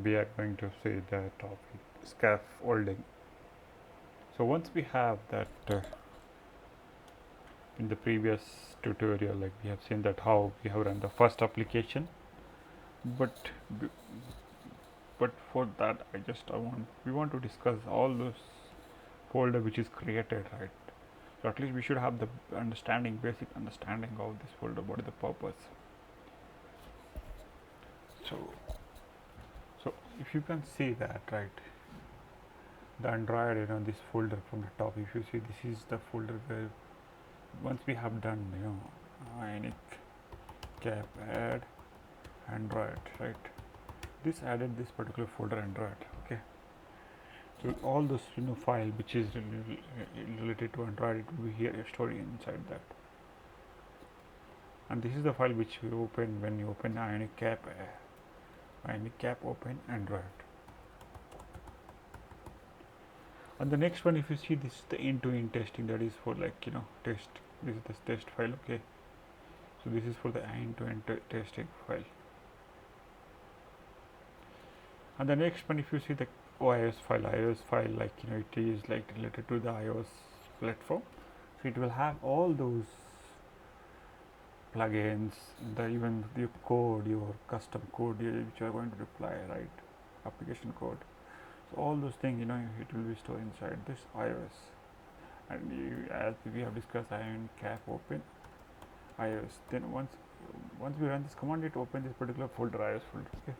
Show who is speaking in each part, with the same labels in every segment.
Speaker 1: we are going to see the topic scaffolding. So once we have that in the previous tutorial, like we have seen that how we have run the first application, but but for that we want to discuss all those folder which is created, right? So at least we should have the basic understanding of this folder, what is the purpose. So if you can see that, right, the Android, this folder from the top, if you see, this is the folder where once we have done, Ionic cap add Android, right, this added this particular folder Android. Okay, so all those file which is related to Android, it will be here stored inside that. And this is the file which we open when you open Ionic cap open Android. And the next one, if you see, this is the end-to-end testing, that is for test. This is the test file. Okay, so this is for the end-to-end testing file. And the next one, if you see the iOS file, like it is like related to the iOS platform, so it will have all those plugins, even your code, your custom code which you are going to deploy, right, application code. So all those things, it will be stored inside this iOS. And as we have discussed, Ionic cap open iOS. Then once we run this command, it opens this particular folder, iOS folder. Okay.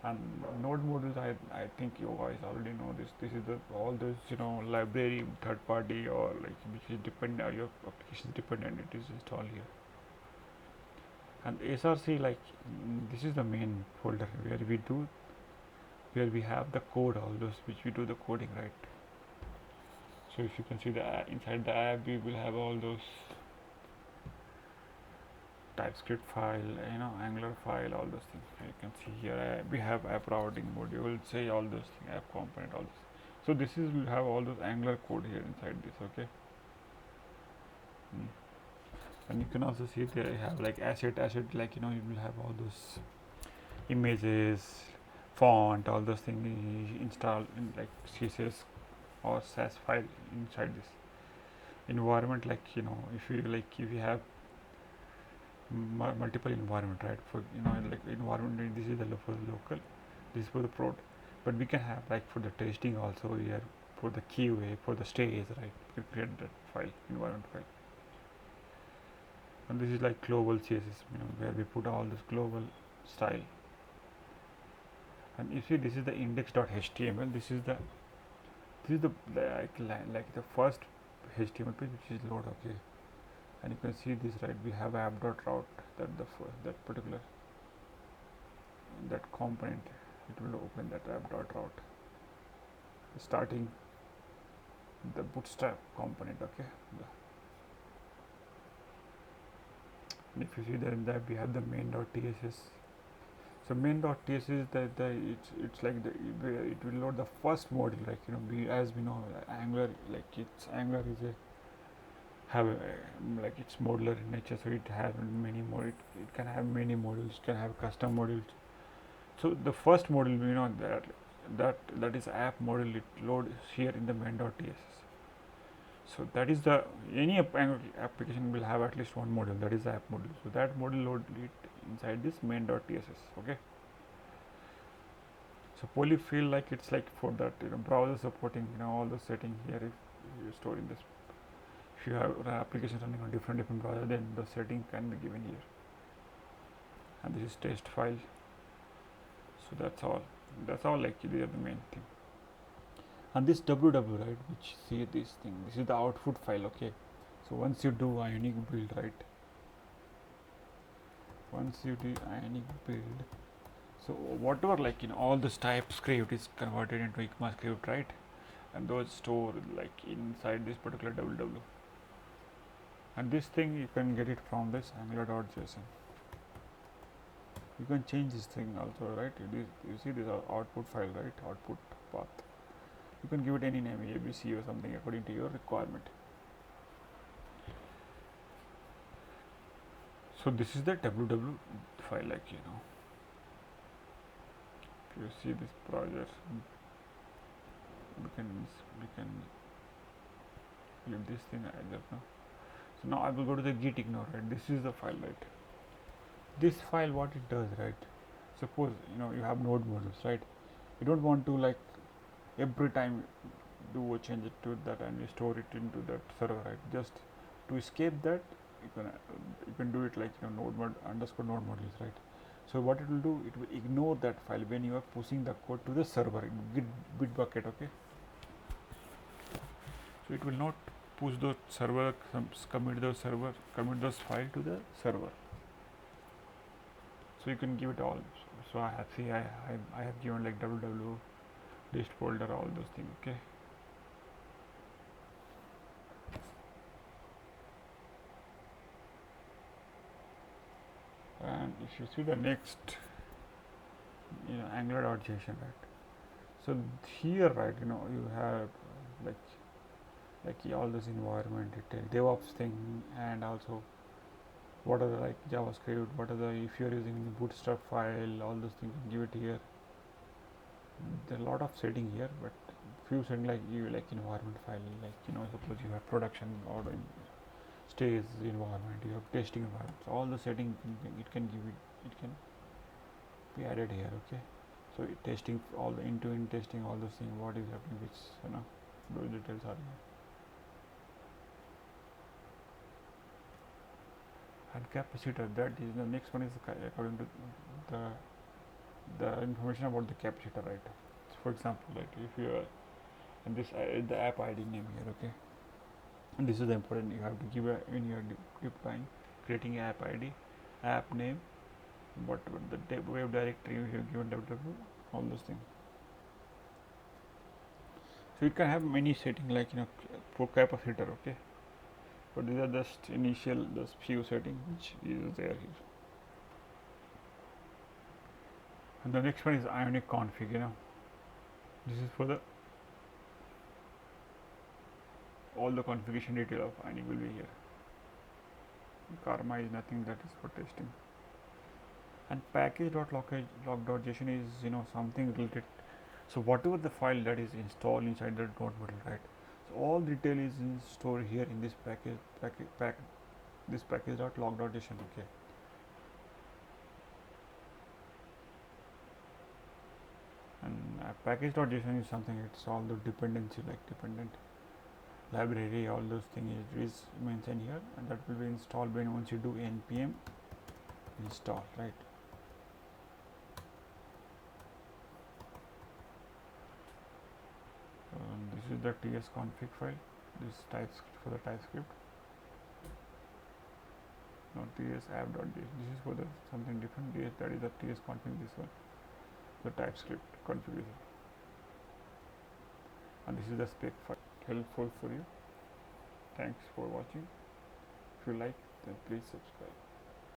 Speaker 1: And node modules, I think you guys already know this. This is all those library, third party, or like which is dependent, your application is dependent, it is installed here. And src, like this is the main folder where we have the code, all those which we do the coding, right? So if you can see inside the app, we will have all those TypeScript file, Angular file, all those things. You can see here we have app routing module, say all those things, app component, all this. So this is will have all those Angular code here inside this. Okay. And you can also see they have like asset, like you will have all those images, font, all those things installed in like CSS or SAS file inside this environment. Like if you have multiple environment, right, for like environment, this is the for the local, this is for the prod, but we can have like for the testing also here, for the QA, for the stage, right, we can create that file, environment file. And this is like global CSS, where we put all this global style. And you see, this is the index.html. This is the like the first HTML page which is load. Okay, and you can see this, right, we have app.route, that particular that component, it will open that app.route, starting the bootstrap component. Okay, and if you see that we have the main.tss. So main.tss is it's like it will load the first module, like as we know, Angular, like Angular is like it's modular in nature, so it has many more. It can have many modules, can have custom modules. So the first module, that is app module, it loads here in the main.tss. So that is any application will have at least one module, that is the app module. So that module load it inside this main.tss. Okay. So polyfill, like it's like for that browser supporting all the setting here. If you store in this, if you have an application running on different browser, then the setting can be given here. And this is test file. So that's all like they are the main thing. And this ww, right, which see this thing, this is the output file. Okay, so once you do Ionic build, right, once you do Ionic build, so whatever, like all this TypeScript is converted into ECMAScript, right, and those store like inside this particular ww. And this thing you can get it from this angular.json. You can change this thing also, right? You see this output file, right, output path. You can give it any name, ABC or something, according to your requirement. So this is the ww file, like you see this project, we can leave this thing either now. So now I will go to the Git Ignore, right? This is the file, right? This file, what it does, right? Suppose you have node modules, right? You don't want to like every time do a change it to that and you store it into that server, right? Just to escape that, you can do it like node mod underscore node modules, right? So what it will do, it will ignore that file when you are pushing the code to the server in Git Bitbucket, okay? So it will not push those server, commit those file to the server. So you can give it all. So I have given like www list folder, all those things, okay? And if you see the next, Angular.json, right? So here, right, you have like all this environment detail, DevOps thing, and also what are the like JavaScript, what are the, if you're using the bootstrap file, all those things, give it here. There are a lot of setting here, but few setting like environment file, like suppose you have production or stage environment, you have testing environment, so all the setting it can be added here, okay? So testing, all the end-to-end testing, all those things, what is happening, which those details are here. And capacitor, that is the next one, is according to the information about the capacitor, right? So for example, like if you are, and this the app ID name here, okay? And this is the important, you have to give when you are deploying, creating app ID, app name, what the web directory you have given, www, all those things. So you can have many setting like for capacitor, okay? But these are just initial, those few settings which is there here. And the next one is Ionic Configure. This is for the all the configuration detail of Ionic will be here. Karma is nothing, that is for testing. And package.log.json is something related. So whatever the file that is installed inside the node module, right? So all detail is stored here in this this package.log.json, okay? And package.json is something, it's all the dependency, like dependent library, all those things is mentioned here, and that will be installed when once you do npm install, right? This is the tsconfig file, this TypeScript for the TypeScript. Not ts app.js, this is for the something different, that is the tsconfig, this one, the TypeScript configuration. And this is the spec file, helpful for you. Thanks for watching. If you like, then please subscribe.